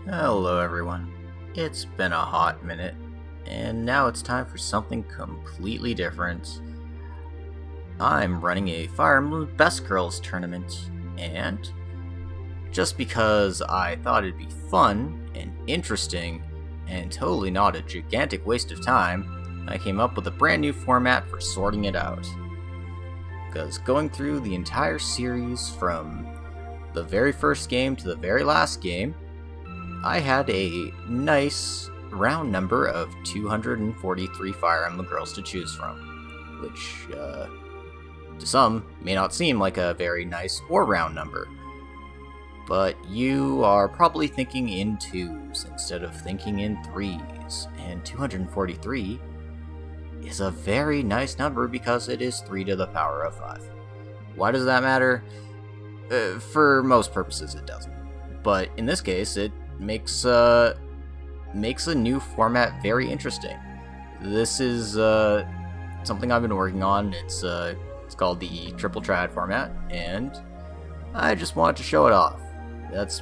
Hello everyone. It's been a hot minute, and now it's time for something completely different. I'm running a Fire Emblem Best Girls tournament, and just because I thought it'd be fun and interesting, and totally not a gigantic waste of time, I came up with a brand new format for sorting it out. Because going through the entire series from the very first game to the very last game, I had a nice round number of 243 Fire Emblem Girls to choose from, which to some may not seem like a very nice or round number, but you are probably thinking in twos instead of thinking in threes, and 243 is a very nice number because it is 3 to the power of 5. Why does that matter? For most purposes it doesn't, but in this case it makes a new format very interesting. This is something I've been working on. It's called the Triple Triad format, and I just wanted to show it off. That's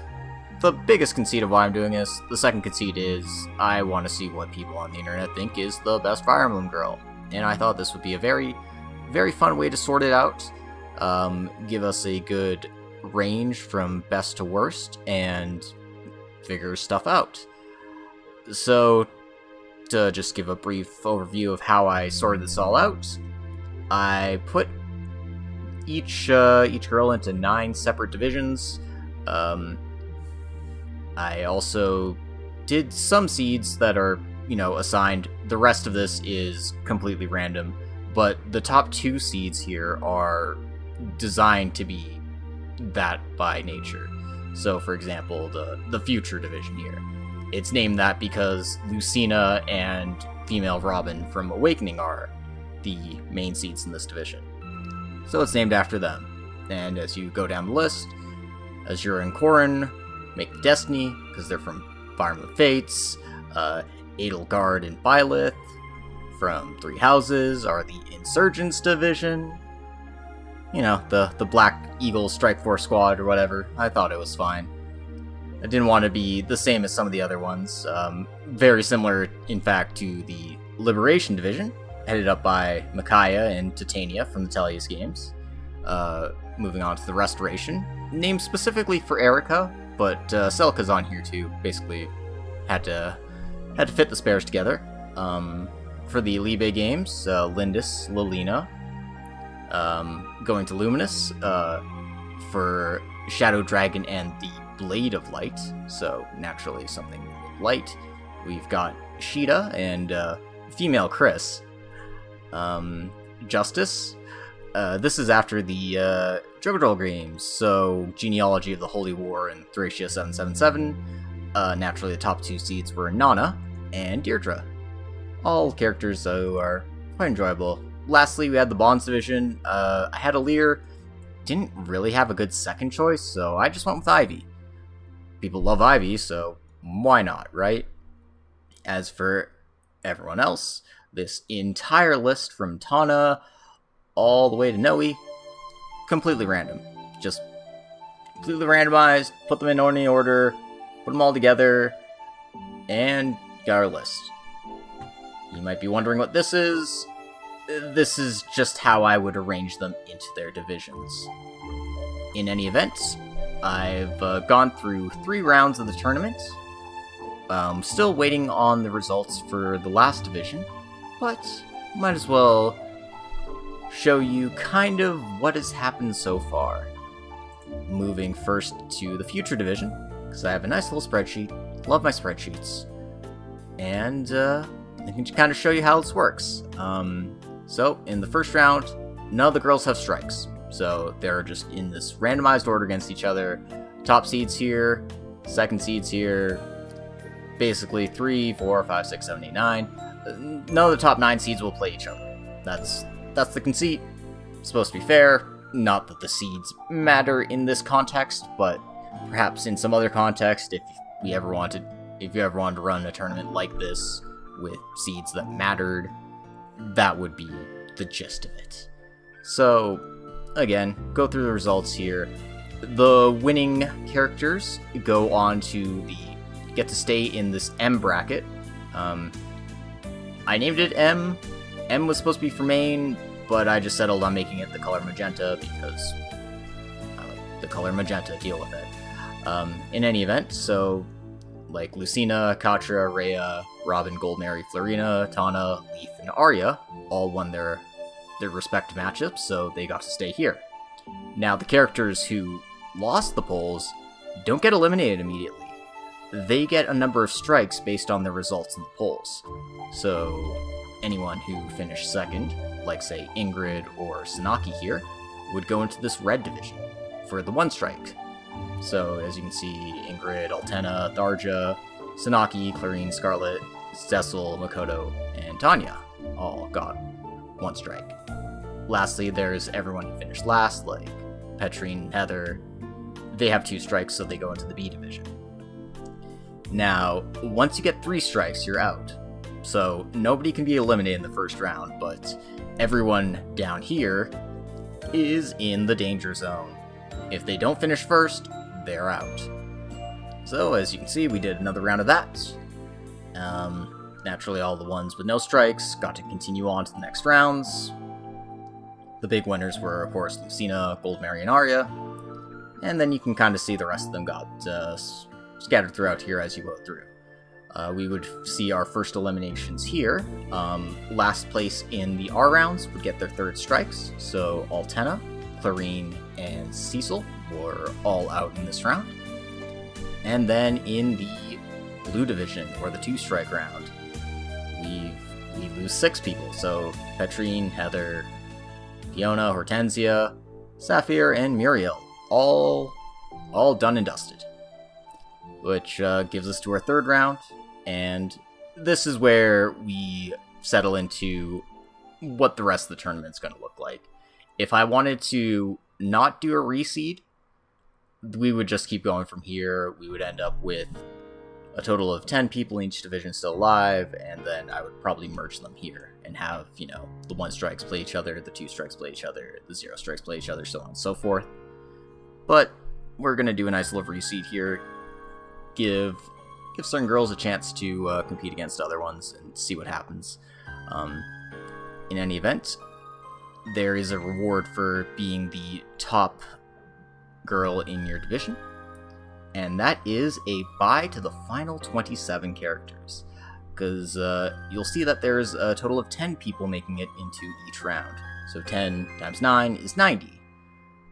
the biggest conceit of why I'm doing this. The second conceit is I want to see what people on the internet think is the best Fire Emblem girl, and I thought this would be a very, very fun way to sort it out. Give us a good range from best to worst, and figure stuff out. So, to just give a brief overview of how I sorted this all out, I put each girl into 9 separate divisions. I also did some seeds that are, assigned. The rest of this is completely random, but the top 2 seeds here are designed to be that by nature. So, for example, the Future Division here. It's named that because Lucina and female Robin from Awakening are the main seeds in this division. So it's named after them. And as you go down the list, Azura and Corrin make Destiny, because they're from Fire Emblem Fates. Edelgard and Byleth from Three Houses are the Insurgents Division. The Black Eagle Strike Force Squad or whatever. I thought it was fine. I didn't want to be the same as some of the other ones. Very similar, in fact, to the Liberation Division, headed up by Micaiah and Titania from the Tellius games. Moving on to the Restoration, named specifically for Erica, but Selka's on here too. Basically, had to fit the spares together. For the Libe games, Lindis, Lilina. Going to Luminous for Shadow Dragon and the Blade of Light, so naturally something with light. We've got Sheeta and female Chris. Justice. This is after the Jogadrol games, so Genealogy of the Holy War and Thracia 777. Naturally, the top 2 seeds were Nana and Deirdre. All characters, though, are quite enjoyable. Lastly, we had the Bonds division. I had Alir. Didn't really have a good second choice, so I just went with Ivy. People love Ivy, so why not, right? As for everyone else, this entire list from Tana all the way to Noe, completely random. Just completely randomized, put them in any order, put them all together, and got our list. You might be wondering what this is. This is just how I would arrange them into their divisions. In any event, I've gone through 3 rounds of the tournament. Still waiting on the results for the last division, but might as well show you kind of what has happened so far. Moving first to the Future Division, because I have a nice little spreadsheet. Love my spreadsheets. And I can kind of show you how this works. So, in the first round, none of the girls have strikes. So, they're just in this randomized order against each other. Top seeds here, second seeds here. Basically, 3, 4, 5, 6, 7, 8, 9. None of the top 9 seeds will play each other. That's the conceit. It's supposed to be fair. Not that the seeds matter in this context, but perhaps in some other context, if you ever wanted to run a tournament like this with seeds that mattered, that would be the gist of it. So, again, go through the results here. The winning characters go on to the get to stay in this M bracket. I named it M. M was supposed to be for main, but I just settled on making it the color magenta because the color magenta, deal with it. In any event, so like Lucina, Katra, Rhea, Robin, Goldmary, Florina, Tana, Leith, and Arya all won their respective matchups, so they got to stay here. Now, the characters who lost the polls don't get eliminated immediately. They get a number of strikes based on their results in the polls. So, anyone who finished second, like say Ingrid or Sanaki here, would go into this red division for the 1 strike. So, as you can see, Ingrid, Altena, Tharja, Sanaki, Clarine, Scarlet, Cecil, Makoto, and Tanya all got 1 strike. Lastly, there's everyone who finished last, like Petrine, Heather. They have 2 strikes, so they go into the B division. Now, once you get 3 strikes, you're out. So, nobody can be eliminated in the first round, but everyone down here is in the danger zone. If they don't finish first, they're out. So, as you can see, we did another round of that. Naturally, all the ones with no strikes got to continue on to the next rounds. The big winners were, of course, Lucina, Goldmary, and Arya. And then you can kind of see the rest of them got scattered throughout here as you go through. We would see our first eliminations here. Last place in the R rounds would get their 3rd strikes. So Altena, Clarine, and Cecil were all out in this round. And then in the blue division, or the 2-strike round, we lose 6 people. So Petrine, Heather, Fiona, Hortensia, Saphir, and Muriel, all done and dusted. Which gives us to our 3rd round, and this is where we settle into what the rest of the tournament's going to look like. If I wanted to not do a reseed, we would just keep going from here. We would end up with a total of 10 people in each division still alive, and then I would probably merge them here and have, the 1 strikes play each other, the 2 strikes play each other, the 0 strikes play each other, so on and so forth. But we're going to do a nice little reseed here. Give certain girls a chance to compete against other ones and see what happens. In any event, there is a reward for being the top girl in your division, and that is a bye to the final 27 characters, because you'll see that there's a total of 10 people making it into each round. So 10 times 9 is 90,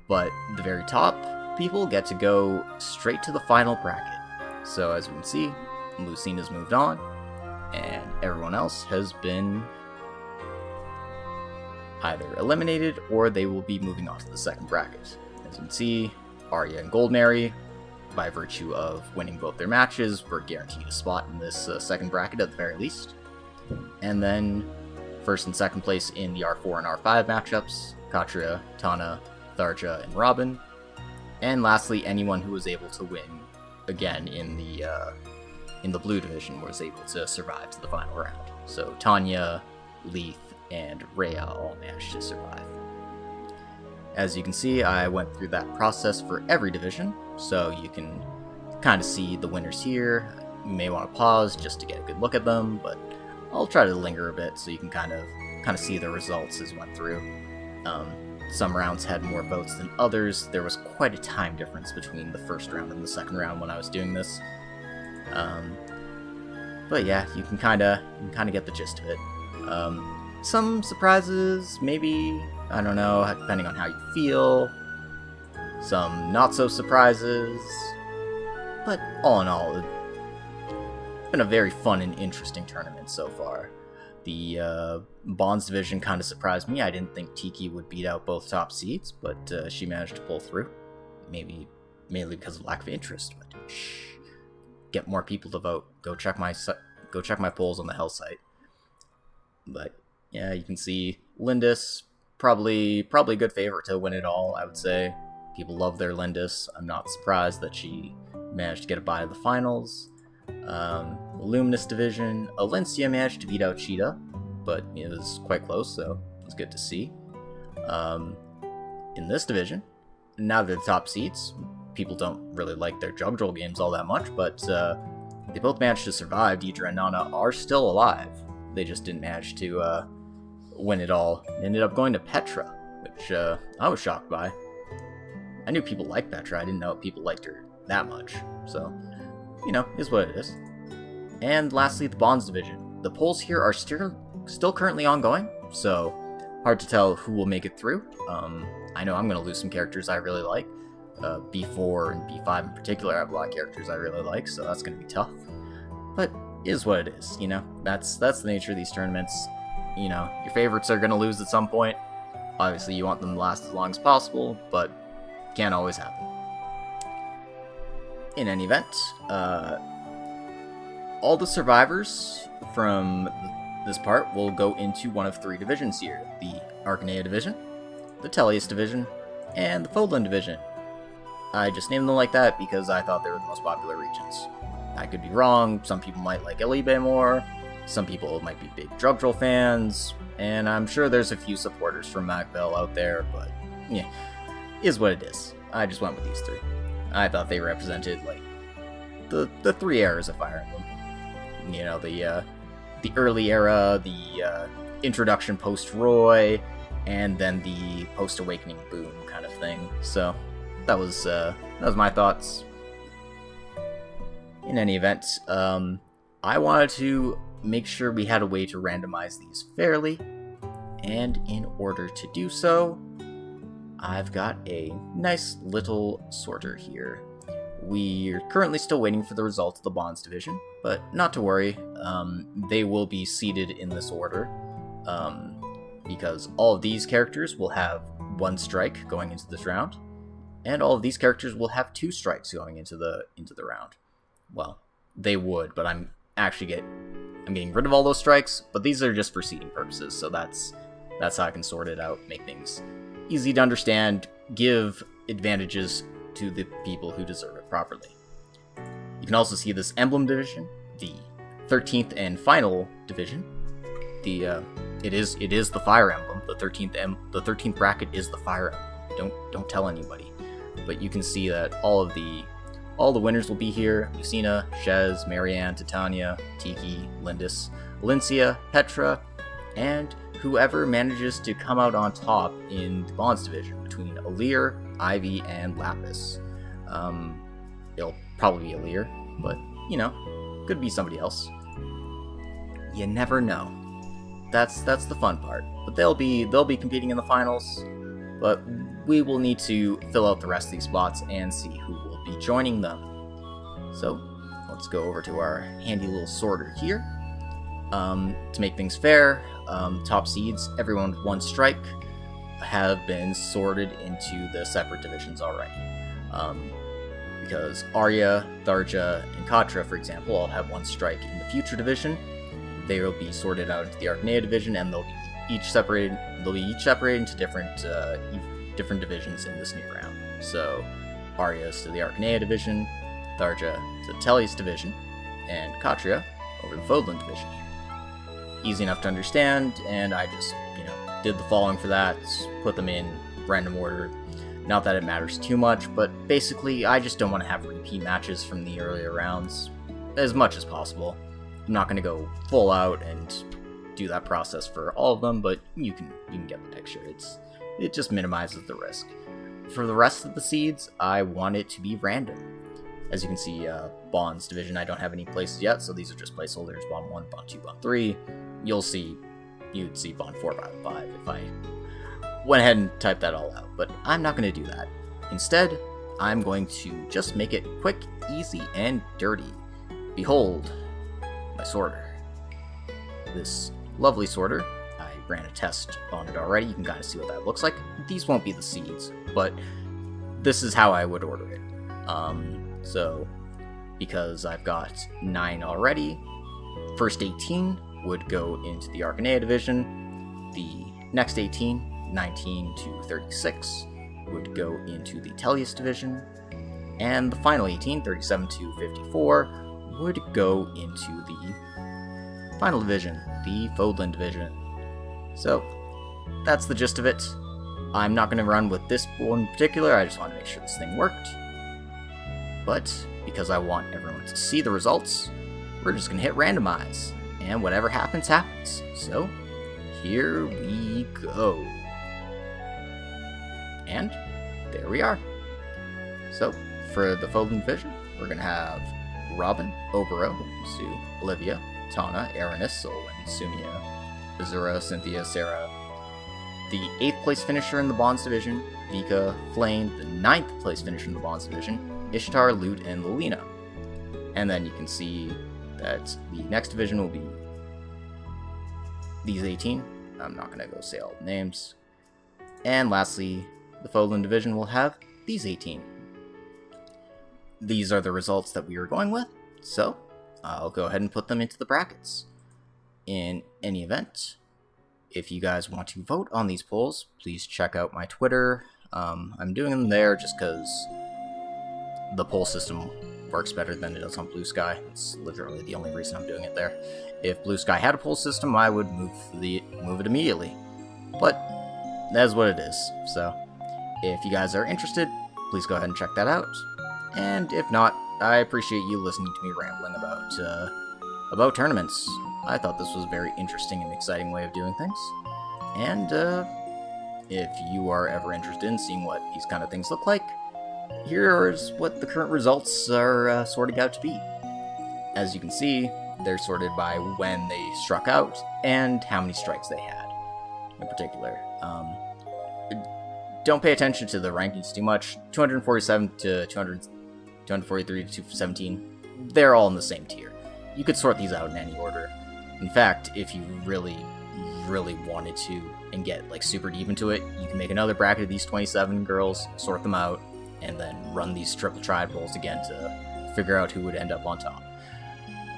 but the very top people get to go straight to the final bracket. So as we can see, Lucina's moved on, and everyone else has been either eliminated or they will be moving on to the 2nd bracket. As you can see, Arya and Goldmary, by virtue of winning both their matches, were guaranteed a spot in this 2nd bracket at the very least. And then 1st and 2nd place in the R4 and R5 matchups, Katra, Tana, Tharja, and Robin. And lastly, anyone who was able to win again in the blue division was able to survive to the final round. So Tanya, Leith, and Rhea all managed to survive. As you can see, I went through that process for every division, so you can kind of see the winners here. You may want to pause just to get a good look at them, but I'll try to linger a bit so you can kind of see the results as went through. Some rounds had more votes than others. There was quite a time difference between the 1st round and the 2nd round when I was doing this. But yeah, you can kind of get the gist of it. Some surprises, maybe, I don't know, depending on how you feel. Some not so surprises. But all in all, it's been a very fun and interesting tournament so far. The Bonds division kind of surprised me. I didn't think Tiki would beat out both top seeds, but she managed to pull through. Maybe mainly because of lack of interest, but get more people to vote. Go check my polls on the hellsite. But yeah, you can see Lindis probably a good favorite to win it all. I would say people love their Lindis. I'm not surprised that she managed to get a bye to the finals. Luminous division, Alencia managed to beat out Cheetah, but it was quite close, so it was good to see. In this division, now they're the top seeds. People don't really like their Jugdrol games all that much, but they both managed to survive. Deidre and Nana are still alive. They just didn't manage to win it all. They ended up going to Petra, which I was shocked by. I knew people liked Petra. I didn't know people liked her that much. So, is what it is. And lastly, the Bonds division. The polls here are still currently ongoing, so hard to tell who will make it through. I know I'm going to lose some characters I really like. B4 and B5 in particular, I have a lot of characters I really like, so that's going to be tough. But it is what it is, That's the nature of these tournaments. Your favorites are going to lose at some point. Obviously, you want them to last as long as possible, but can't always happen. In any event, all the survivors from this part will go into one of 3 divisions here. The Arcanea division, the Tellius division, and the Fodlan division. I just named them like that because I thought they were the most popular regions. I could be wrong. Some people might like Elibe more. Some people might be big Drugdrill fans. And I'm sure there's a few supporters from Macbell out there, but yeah, is what it is. I just went with these 3. I thought they represented, the 3 eras of Fire Emblem. The early era, the introduction post-Roy, and then the post-Awakening boom kind of thing. So that was my thoughts. In any event, I wanted to make sure we had a way to randomize these fairly, and in order to do so, I've got a nice little sorter here. We're currently still waiting for the results of the Bonds division, but not to worry, they will be seated in this order, because all of these characters will have 1 strike going into this round, and all of these characters will have 2 strikes going into the round. Well, they would, but I'm getting rid of all those strikes, but these are just for seeding purposes, so that's how I can sort it out, make things easy to understand, give advantages to the people who deserve it properly. You can also see this Emblem division, the 13th and final division. It is the Fire Emblem. The 13th bracket is the Fire Emblem. Don't tell anybody. But you can see that all the winners will be here: Lucina, Shez, Marianne, Titania, Tiki, Lindis, Valencia, Petra, and whoever manages to come out on top in the Bonds division between Alir, Ivy, and Lapis. It'll probably be Alir, but could be somebody else. You never know. That's the fun part. But they'll be competing in the finals. But we will need to fill out the rest of these spots and see who will be joining them. So let's go over to our handy little sorter here. To make things fair, top seeds, everyone with 1 strike, have been sorted into the separate divisions already. Because Arya, Tharja, and Katra, for example, all have 1 strike in the future division. They will be sorted out into the Arcanea division, and they'll be each separated into different divisions in this new round. So Arya's to the Arcanea division, Tharja to the Tellius division, and Katria over the Fodlan division. Easy enough to understand, and I just, did the following for that, put them in random order. Not that it matters too much, but basically I just don't want to have repeat matches from the earlier rounds as much as possible. I'm not going to go full out and do that process for all of them, but you can get the picture. It just minimizes the risk. For the rest of the seeds, I want it to be random. As you can see, Bonds division, I don't have any places yet, so these are just placeholders: Bond 1, Bond 2, Bond 3. You'd see Bond 4, Bond 5 if I went ahead and typed that all out, but I'm not going to do that. Instead, I'm going to just make it quick, easy, and dirty. Behold, my sorter. This lovely sorter, I ran a test on it already. You can kind of see what that looks like. These won't be the seeds, but this is how I would order it. So, because I've got 9 already, first 18 would go into the Arcanea division. The next 18, 19 to 36, would go into the Tellius division. And the final 18, 37 to 54, would go into the final division, the Fodlan division. So, that's the gist of it. I'm not going to run with this one in particular, I just want to make sure this thing worked. But, because I want everyone to see the results, we're just gonna hit randomize, and whatever happens, happens. So, here we go. And there we are. So, for the Folding Division, we're gonna have Robin, Obero, Sue, Olivia, Tana, Aranis, Olin, Sumia, Azura, Cynthia, Sarah. The 8th place finisher in the Bonds Division, Vika, Flame, the 9th place finisher in the Bonds Division, Ishtar, Lute, and Lilina. And then you can see that the next division will be these 18. I'm not going to go say all the names. And lastly, the Fodlan division will have these 18. These are the results that we were going with, so I'll go ahead and put them into the brackets. In any event, if you guys want to vote on these polls, please check out my Twitter. I'm doing them there just because the poll system works better than it does on Blue Sky. It's literally the only reason I'm doing it there. If Blue Sky had a poll system, I would move it immediately. But that's what it is. So if you guys are interested, please go ahead and check that out. And if not, I appreciate you listening to me rambling about tournaments. I thought this was a very interesting and exciting way of doing things. And if you are ever interested in seeing what these kind of things look like, here's what the current results are sorting out to be. As you can see, they're sorted by when they struck out and how many strikes they had in particular. Don't pay attention to the rankings too much. 247 to 243 to 217, they're all in the same tier. You could sort these out in any order. In fact, if you really wanted to and get like super deep into it, you can make another bracket of these 27 girls, sort them out, and then run these triple triad polls again to figure out who would end up on top.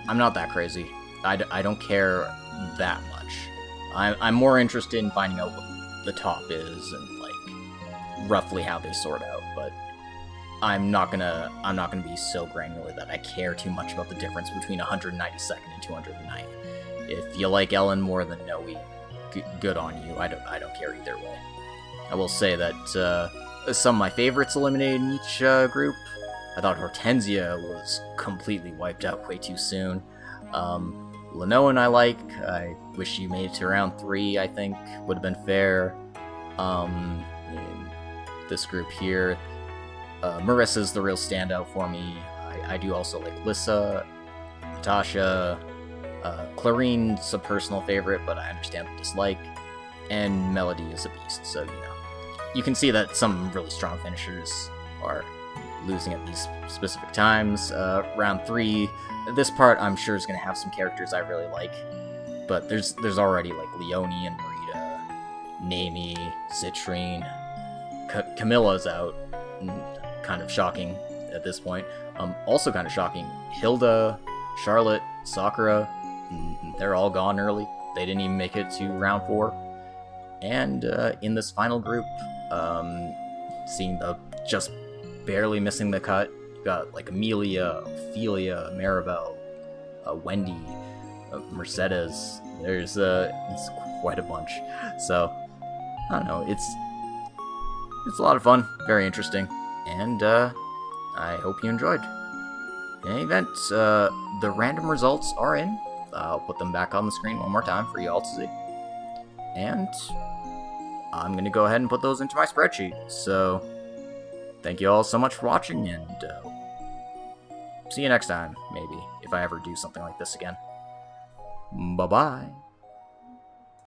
I'm not that crazy. I don't care that much. I'm more interested in finding out what the top is and like roughly how they sort out, but I'm not gonna be so granular that I care too much about the difference between 192nd and 209th. If you like Ellen more than Noe, good on you. I don't care either way. I will say that some of my favorites eliminated in each group. I thought Hortensia was completely wiped out way too soon. Lenoan I like. I wish you made it to round 3, I think. Would have been fair. In this group here, Marissa's the real standout for me. I do also like Lissa, Natasha, Clarine's a personal favorite, but I understand the dislike. And Melody is a beast, so, you know. You can see that some really strong finishers are losing at these specific times. Round 3, this part I'm sure is going to have some characters I really like, but there's already like Leonie and Marita, Nami, Citrine, Camilla's out, kind of shocking at this point. Also kind of shocking, Hilda, Charlotte, Sakura, they're all gone early. They didn't even make it to round 4. And in this final group, seeing the just barely missing the cut, you got like Amelia, Ophelia, Maribel, Wendy, Mercedes. There's it's quite a bunch. So I don't know. It's a lot of fun, very interesting, and I hope you enjoyed. In any event, the random results are in. I'll put them back on the screen one more time for you all to see. And I'm going to go ahead and put those into my spreadsheet. So, thank you all so much for watching, and see you next time, maybe, if I ever do something like this again. Bye-bye.